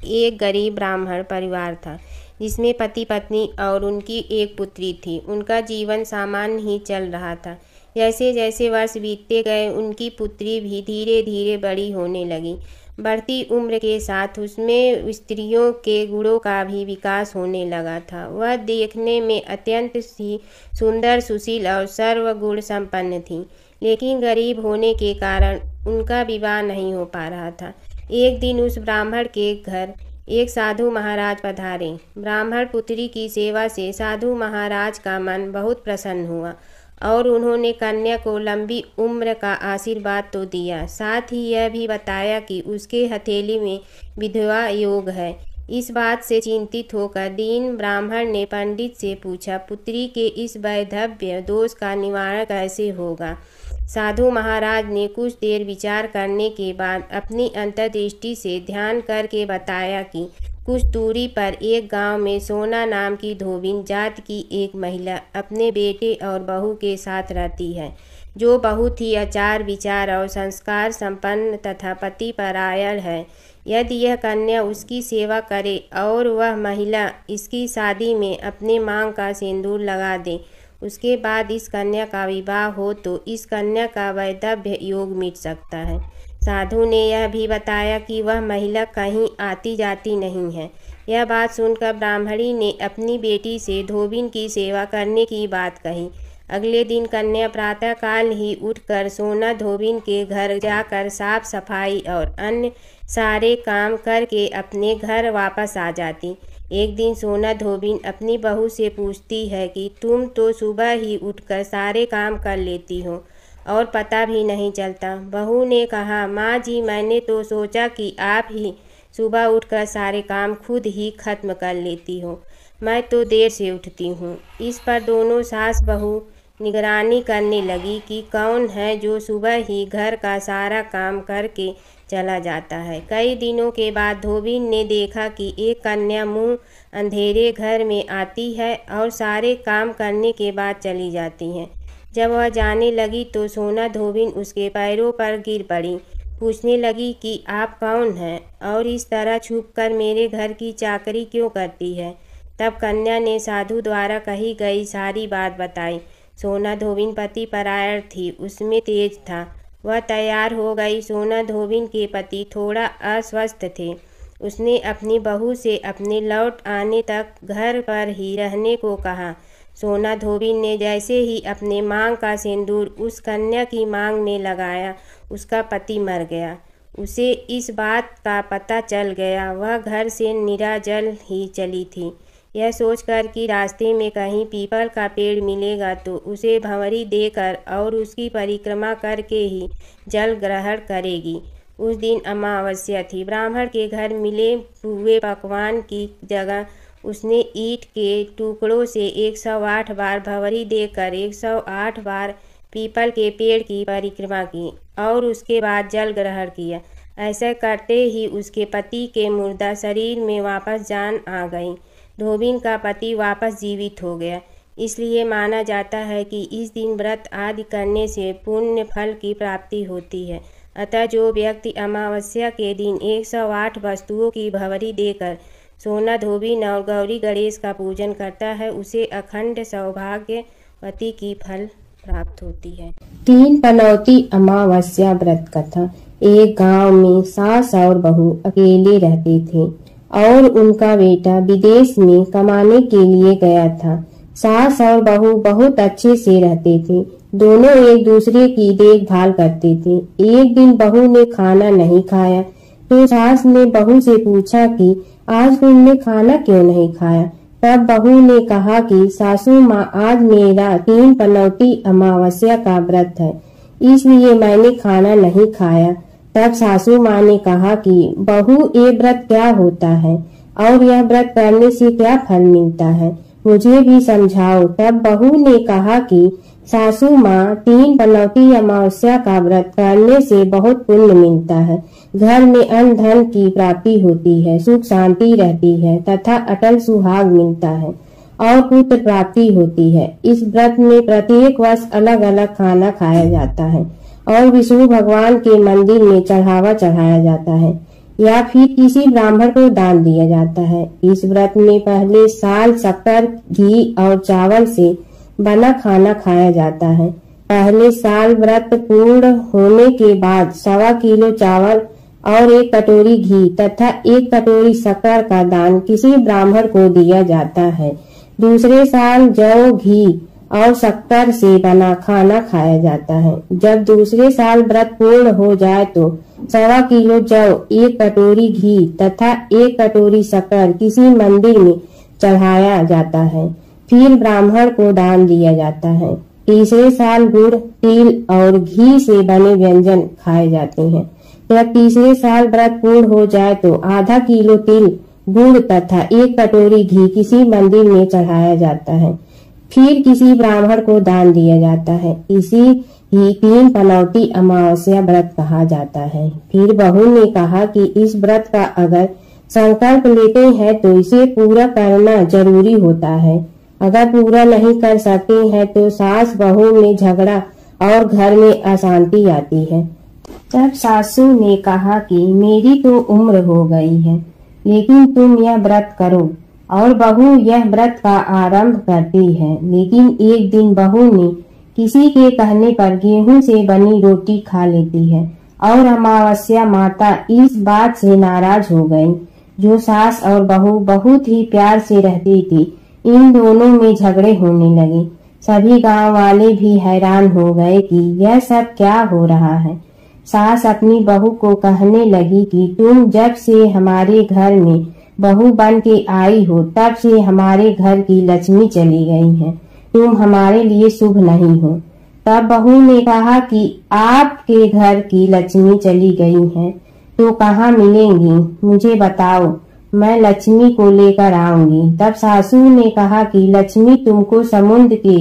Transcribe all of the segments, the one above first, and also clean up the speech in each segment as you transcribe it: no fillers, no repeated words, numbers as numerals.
एक गरीब ब्राह्मण परिवार था जिसमें पति पत्नी और उनकी एक पुत्री थी। उनका जीवन सामान्य ही चल रहा था। जैसे जैसे वर्ष बीतते गए उनकी पुत्री भी धीरे धीरे बड़ी होने लगी। बढ़ती उम्र के साथ उसमें स्त्रियों के गुणों का भी विकास होने लगा था। वह देखने में अत्यंत ही सुंदर, सुशील और सर्वगुण संपन्न थी, लेकिन गरीब होने के कारण उनका विवाह नहीं हो पा रहा था। एक दिन उस ब्राह्मण के घर एक साधु महाराज पधारे। ब्राह्मण पुत्री की सेवा से साधु महाराज का मन बहुत प्रसन्न हुआ और उन्होंने कन्या को लंबी उम्र का आशीर्वाद तो दिया, साथ ही यह भी बताया कि उसके हथेली में विधवा योग है। इस बात से चिंतित होकर दीन ब्राह्मण ने पंडित से पूछा, पुत्री के इस वैधव्य दोष का निवारण कैसे होगा। साधु महाराज ने कुछ देर विचार करने के बाद अपनी अंतर्दृष्टि से ध्यान करके बताया कि कुछ दूरी पर एक गांव में सोना नाम की धोबिन जात की एक महिला अपने बेटे और बहू के साथ रहती है, जो बहुत ही आचार विचार और संस्कार संपन्न तथा पतिपरायण है। यदि यह कन्या उसकी सेवा करे और वह महिला इसकी शादी में अपने मांग का सिंदूर लगा दे, उसके बाद इस कन्या का विवाह हो तो इस कन्या का वैधव्य योग मिट सकता है। साधु ने यह भी बताया कि वह महिला कहीं आती जाती नहीं है। यह बात सुनकर ब्राह्मणी ने अपनी बेटी से धोबिन की सेवा करने की बात कही। अगले दिन कन्या प्रातःकाल ही उठकर सोना धोबिन के घर जाकर साफ सफाई और अन्य सारे काम करके अपने घर वापस आ जाती। एक दिन सोना धोबिन अपनी बहू से पूछती है कि तुम तो सुबह ही उठकर सारे काम कर लेती हो और पता भी नहीं चलता। बहू ने कहा, माँ जी, मैंने तो सोचा कि आप ही सुबह उठकर सारे काम खुद ही खत्म कर लेती हो। मैं तो देर से उठती हूँ। इस पर दोनों सास बहू निगरानी करने लगी कि कौन है जो सुबह ही घर का सारा काम करके चला जाता है। कई दिनों के बाद धोबिन ने देखा कि एक कन्या मुंह अंधेरे घर में आती है और सारे काम करने के बाद चली जाती है। जब वह जाने लगी तो सोना धोबिन उसके पैरों पर गिर पड़ी। पूछने लगी कि आप कौन हैं और इस तरह छुपकर मेरे घर की चाकरी क्यों करती है। तब कन्या ने साधु द्वारा कही गई सारी बात बताई। सोना धोबिन पतिपरायण थी, उसमें तेज था। वह तैयार हो गई। सोना धोबिन के पति थोड़ा अस्वस्थ थे। उसने अपनी बहू से अपने लौट आने तक घर पर ही रहने को कहा। सोना धोबिन ने जैसे ही अपने मांग का सिंदूर उस कन्या की मांग में लगाया, उसका पति मर गया। उसे इस बात का पता चल गया। वह घर से निराजल ही चली थी। यह सोचकर कि रास्ते में कहीं पीपल का पेड़ मिलेगा तो उसे भंवरी देकर और उसकी परिक्रमा करके ही जल ग्रहण करेगी। उस दिन अमावस्या थी। ब्राह्मण के घर मिले हुए पकवान की जगह उसने ईंट के टुकड़ों से 108 बार भंवरी देकर 108 बार पीपल के पेड़ की परिक्रमा की और उसके बाद जल ग्रहण किया। ऐसा करते ही उसके पति के मुर्दा शरीर में वापस जान आ गई। धोबिन का पति वापस जीवित हो गया। इसलिए माना जाता है कि इस दिन व्रत आदि करने से पुण्य फल की प्राप्ति होती है। अतः जो व्यक्ति अमावस्या के दिन 108 वस्तुओं की भंवरी देकर सोना धोबिन और गौरी गणेश का पूजन करता है, उसे अखंड सौभाग्यवती की फल प्राप्त होती है। 3 पनौती अमावस्या व्रत कथा। एक गांव में सास और बहू अकेले रहते थे और उनका बेटा विदेश में कमाने के लिए गया था। सास और बहू बहुत अच्छे से रहते थे। दोनों एक दूसरे की देखभाल करते थे। एक दिन बहू ने खाना नहीं खाया तो सास ने बहू से पूछा कि आज तुमने खाना क्यों नहीं खाया। तब बहू ने कहा कि सासू माँ, आज मेरा 3 पनौती अमावस्या का व्रत है, इसलिए मैंने खाना नहीं खाया। तब सासू माँ ने कहा कि बहू, ये व्रत क्या होता है और यह व्रत करने से क्या फल मिलता है, मुझे भी समझाओ। तब बहू ने कहा कि सासू माँ, 3 पनौती अमावस्या का व्रत करने से बहुत पुण्य मिलता है। घर में अन्न धन की प्राप्ति होती है, सुख शांति रहती है तथा अटल सुहाग मिलता है और पुत्र प्राप्ति होती है। इस व्रत में प्रत्येक वर्ष अलग अलग खाना खाया जाता है और विष्णु भगवान के मंदिर में चढ़ावा चढ़ाया जाता है। या फिर किसी ब्राह्मण को दान दिया जाता है। इस व्रत में पहले साल शक्कर, घी और चावल से बना खाना खाया जाता है। पहले साल व्रत पूर्ण होने के बाद 1.25 किलो चावल और 1 कटोरी घी तथा 1 कटोरी शक्कर का दान किसी ब्राह्मण को दिया जाता है। दूसरे साल जौ, घी और शक्कर से बना खाना खाया जाता है। जब दूसरे साल व्रत पूर्ण हो जाए तो 1.25 किलो जौ, 1 कटोरी घी तथा 1 कटोरी शक्कर किसी मंदिर में चढ़ाया जाता है। फिर ब्राह्मण को दान दिया जाता है। तीसरे साल गुड़, तिल और घी से बने व्यंजन खाए जाते हैं। जब तीसरे साल व्रत पूर्ण हो जाए तो आधा किलो तिल, गुड़ तथा 1 कटोरी घी किसी मंदिर में चढ़ाया जाता है। फिर किसी ब्राह्मण को दान दिया जाता है। इसी ही 3 पनौती अमावस्या व्रत कहा जाता है। फिर बहू ने कहा कि इस व्रत का अगर संकल्प लेते हैं तो इसे पूरा करना जरूरी होता है। अगर पूरा नहीं कर सकते हैं तो सास बहू में झगड़ा और घर में अशांति आती है। तब सासू ने कहा कि मेरी तो उम्र हो गई है, लेकिन तुम यह व्रत करो। और बहू यह व्रत का आरंभ करती है। लेकिन एक दिन बहू ने किसी के कहने पर गेहूं से बनी रोटी खा लेती है और अमावस्या माता इस बात से नाराज हो गई। जो सास और बहू बहुत ही प्यार से रहती थी, इन दोनों में झगड़े होने लगे। सभी गांव वाले भी हैरान हो गए कि यह सब क्या हो रहा है। सास अपनी बहू को कहने लगी कि तुम जब से हमारे घर में बहू बन के आई हो तब से हमारे घर की लक्ष्मी चली गई है। तुम हमारे लिए शुभ नहीं हो। तब बहू ने कहा कि आपके घर की लक्ष्मी चली गई है तो कहाँ मिलेंगी, मुझे बताओ, मैं लक्ष्मी को लेकर आऊंगी। तब सासू ने कहा कि लक्ष्मी तुमको समुद्र के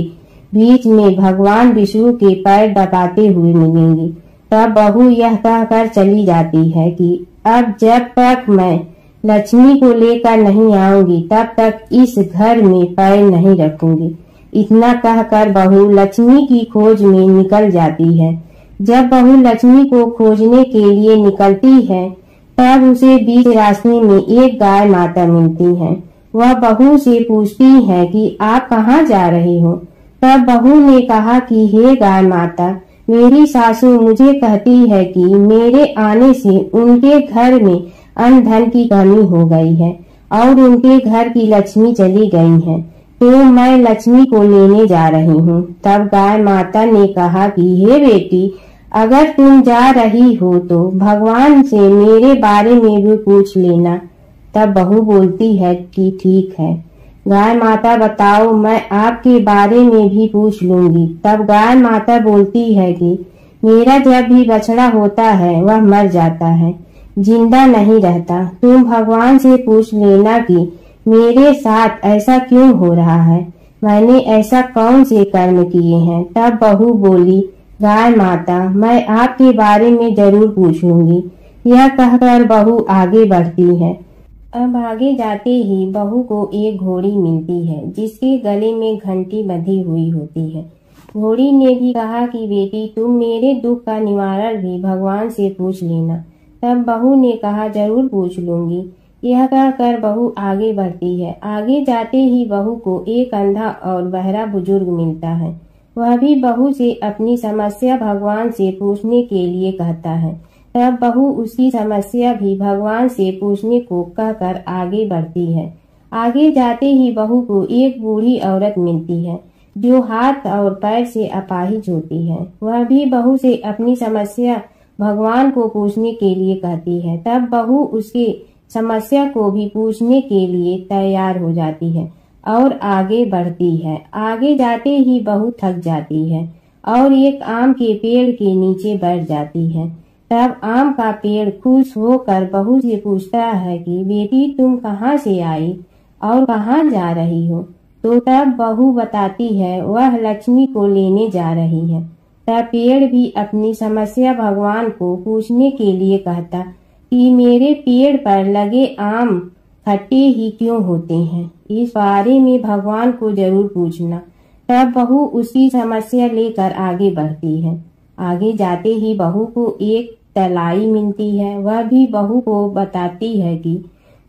बीच में भगवान विष्णु के पैर दबाते हुए मिलेंगी। तब बहू यह कहकर चली जाती है कि अब जब तक मैं लक्ष्मी को लेकर नहीं आऊंगी तब तक इस घर में पैर नहीं रखूंगी। इतना कहकर बहू लक्ष्मी की खोज में निकल जाती है। जब बहू लक्ष्मी को खोजने के लिए निकलती है तब उसे बीच रास्ते में एक गाय माता मिलती है। वह बहू से पूछती है कि आप कहाँ जा रहे हो। तब बहू ने कहा कि हे गाय माता, मेरी सासू मुझे कहती है कि मेरे आने से उनके घर में अन्न धन की कमी हो गई है और उनके घर की लक्ष्मी चली गई है, तो मैं लक्ष्मी को लेने जा रही हूँ। तब गाय माता ने कहा कि हे बेटी, अगर तुम जा रही हो तो भगवान से मेरे बारे में भी पूछ लेना। तब बहू बोलती है कि ठीक है गाय माता, बताओ, मैं आपके बारे में भी पूछ लूंगी। तब गाय माता बोलती है कि मेरा जब भी बछड़ा होता है वह मर जाता है, जिंदा नहीं रहता। तुम भगवान से पूछ लेना कि मेरे साथ ऐसा क्यों हो रहा है, मैंने ऐसा कौन से कर्म किए हैं। तब बहू बोली, गाय माता, मैं आपके बारे में जरूर पूछूंगी। यह कहकर बहू आगे बढ़ती है। अब आगे जाते ही बहू को एक घोड़ी मिलती है जिसके गले में घंटी बंधी हुई होती है। घोड़ी ने भी कहा कि बेटी, तुम मेरे दुख का निवारण भी भगवान से पूछ लेना। तब बहू ने कहा जरूर पूछ लूंगी। यह कहकर बहू आगे बढ़ती है। आगे जाते ही बहू को एक अंधा और बहरा बुजुर्ग मिलता है। वह भी बहू से अपनी समस्या भगवान से पूछने के लिए कहता है। तब बहू उसकी समस्या भी भगवान से पूछने को कहकर आगे बढ़ती है। आगे जाते ही बहू को एक बूढ़ी औरत मिलती है जो हाथ और पैर से अपाहिज होती है। वह भी बहू से अपनी समस्या भगवान को पूछने के लिए कहती है। तब बहू उसकी समस्या को भी पूछने के लिए तैयार हो जाती है और आगे बढ़ती है। आगे जाते ही बहू थक जाती है और एक आम के पेड़ के नीचे बैठ जाती है। तब आम का पेड़ खुश होकर बहू से पूछता है कि बेटी, तुम कहाँ से आई और कहाँ जा रही हो। तो तब बहू बताती है वह लक्ष्मी को लेने जा रही है। तब पेड़ भी अपनी समस्या भगवान को पूछने के लिए कहता कि मेरे पेड़ पर लगे आम खट्टे ही क्यों होते हैं, इस बारे में भगवान को जरूर पूछना। तब बहू उसकी समस्या लेकर आगे बढ़ती है। आगे जाते ही बहू को एक तलाई मिलती है। वह भी बहू को बताती है कि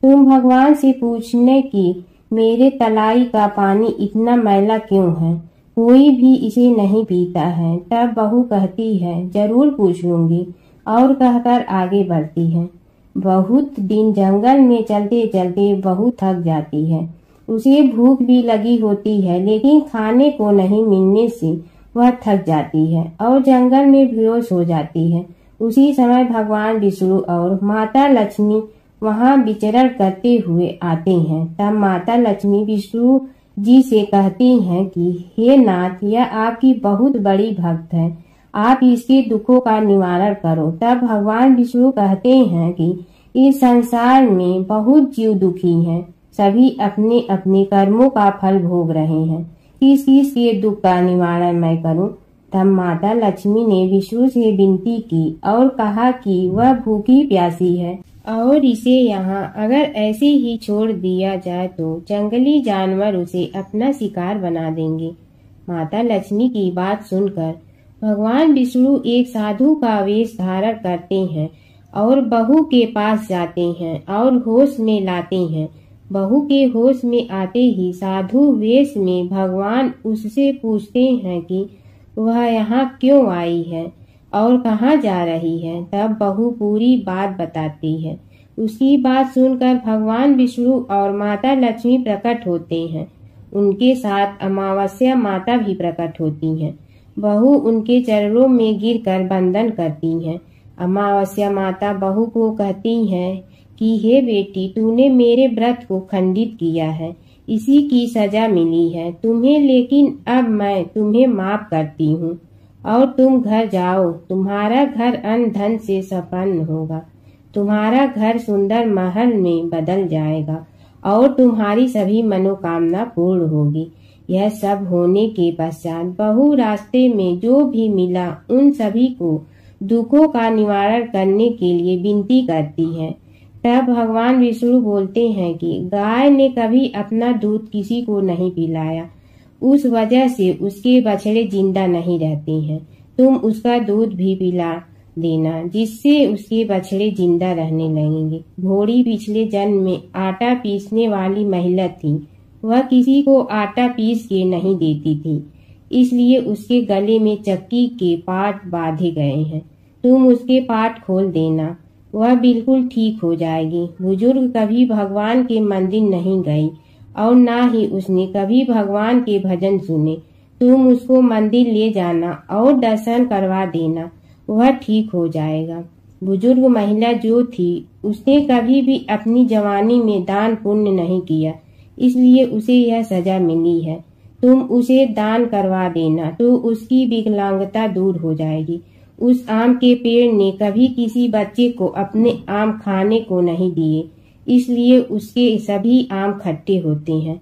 तुम भगवान से पूछने की मेरे तलाई का पानी इतना मैला क्यों है, कोई भी इसे नहीं पीता है। तब बहू कहती है जरूर पूछ लूंगी और कहकर आगे बढ़ती है। बहुत दिन जंगल में चलते चलते बहू थक जाती है। उसे भूख भी लगी होती है, लेकिन खाने को नहीं मिलने से वह थक जाती है और जंगल में बेहोश हो जाती है। उसी समय भगवान विष्णु और माता लक्ष्मी वहां विचरण करते हुए आते हैं। तब माता लक्ष्मी विष्णु जी से कहती हैं कि हे नाथ, यह आपकी बहुत बड़ी भक्त है, आप इसके दुखों का निवारण करो। तब भगवान विष्णु कहते हैं कि इस संसार में बहुत जीव दुखी हैं, सभी अपने अपने कर्मों का फल भोग रहे हैं, किस किस के दुख का निवारण मैं करूं। तब माता लक्ष्मी ने विष्णु से विनती की और कहा कि वह भूखी प्यासी है और इसे यहाँ अगर ऐसे ही छोड़ दिया जाए तो जंगली जानवर उसे अपना शिकार बना देंगे। माता लक्ष्मी की बात सुनकर भगवान विष्णु एक साधु का वेश धारण करते हैं और बहू के पास जाते हैं और होश में लाते हैं। बहू के होश में आते ही साधु वेश में भगवान उससे पूछते हैं कि वह यहाँ क्यों आई है और कहाँ जा रही है। तब बहू पूरी बात बताती है। उसकी बात सुनकर भगवान विष्णु और माता लक्ष्मी प्रकट होते हैं। उनके साथ अमावस्या माता भी प्रकट होती हैं। बहू उनके चरणों में गिरकर वंदन करती हैं। अमावस्या माता बहू को कहती हैं कि हे बेटी, तूने मेरे व्रत को खंडित किया है, इसी की सजा मिली है तुम्हें, लेकिन अब मैं तुम्हें माफ करती हूँ और तुम घर जाओ। तुम्हारा घर अन्न धन से संपन्न होगा, तुम्हारा घर सुंदर महल में बदल जाएगा और तुम्हारी सभी मनोकामना पूर्ण होगी। यह सब होने के पश्चात बहू रास्ते में जो भी मिला उन सभी को दुखों का निवारण करने के लिए विनती करती है। तब भगवान विष्णु बोलते हैं कि गाय ने कभी अपना दूध किसी को नहीं पिलाया, उस वजह से उसके बछड़े जिंदा नहीं रहते हैं। तुम उसका दूध भी पिला देना, जिससे उसके बछड़े जिंदा रहने लगेंगे। घोड़ी पिछले जन्म में आटा पीसने वाली महिला थी। वह किसी को आटा पीस के नहीं देती थी, इसलिए उसके गले में चक्की के पाट बांधे गए हैं। तुम उसके पाट खोल देना, वह बिल्कुल ठीक हो जाएगी। बुजुर्ग कभी भगवान के मंदिर नहीं गई और ना ही उसने कभी भगवान के भजन सुने। तुम उसको मंदिर ले जाना और दर्शन करवा देना, वह ठीक हो जाएगा। बुजुर्ग महिला जो थी उसने कभी भी अपनी जवानी में दान पुण्य नहीं किया, इसलिए उसे यह सजा मिली है। तुम उसे दान करवा देना तो उसकी विकलांगता दूर हो जाएगी। उस आम के पेड़ ने कभी किसी बच्चे को अपने आम खाने को नहीं दिए, इसलिए उसके सभी आम खट्टे होते हैं।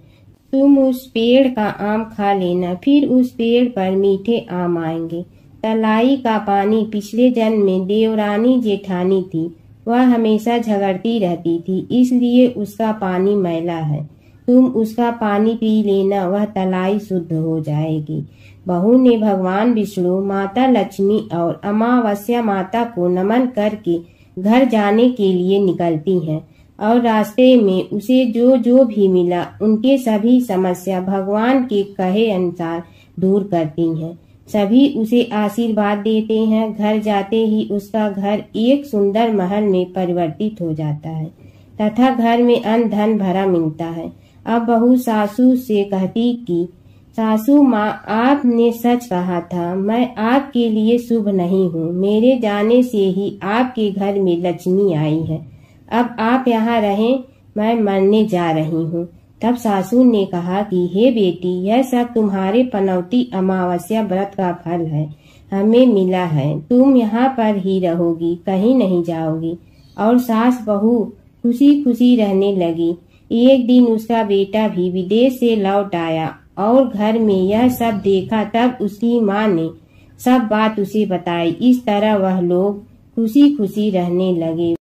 तुम उस पेड़ का आम खा लेना, फिर उस पेड़ पर मीठे आम आएंगे। तलाई का पानी पिछले जन्म में देवरानी जेठानी थी, वह हमेशा झगड़ती रहती थी, इसलिए उसका पानी मैला है। तुम उसका पानी पी लेना, वह तलाई शुद्ध हो जाएगी। बहू ने भगवान विष्णु, माता लक्ष्मी और अमावस्या माता को नमन करके घर जाने के लिए निकलती हैं और रास्ते में उसे जो जो भी मिला उनके सभी समस्या भगवान के कहे अनुसार दूर करती हैं। सभी उसे आशीर्वाद देते हैं। घर जाते ही उसका घर एक सुंदर महल में परिवर्तित हो जाता है तथा घर में अन्न धन भरा मिलता है। अब बहू सासू से कहती कि सासू माँ, आपने सच कहा था, मैं आपके लिए शुभ नहीं हूँ। मेरे जाने से ही आपके घर में लक्ष्मी आई है। अब आप यहाँ रहें, मैं मरने जा रही हूँ। तब सासू ने कहा कि हे बेटी, यह सब तुम्हारे पनौती अमावस्या व्रत का फल है, हमें मिला है। तुम यहाँ पर ही रहोगी, कहीं नहीं जाओगी। और सास बहू खुशी खुशी रहने लगी। एक दिन उसका बेटा भी विदेश से लौट आया और घर में यह सब देखा। तब उसकी माँ ने सब बात उसे बताई। इस तरह वह लोग खुशी खुशी रहने लगे।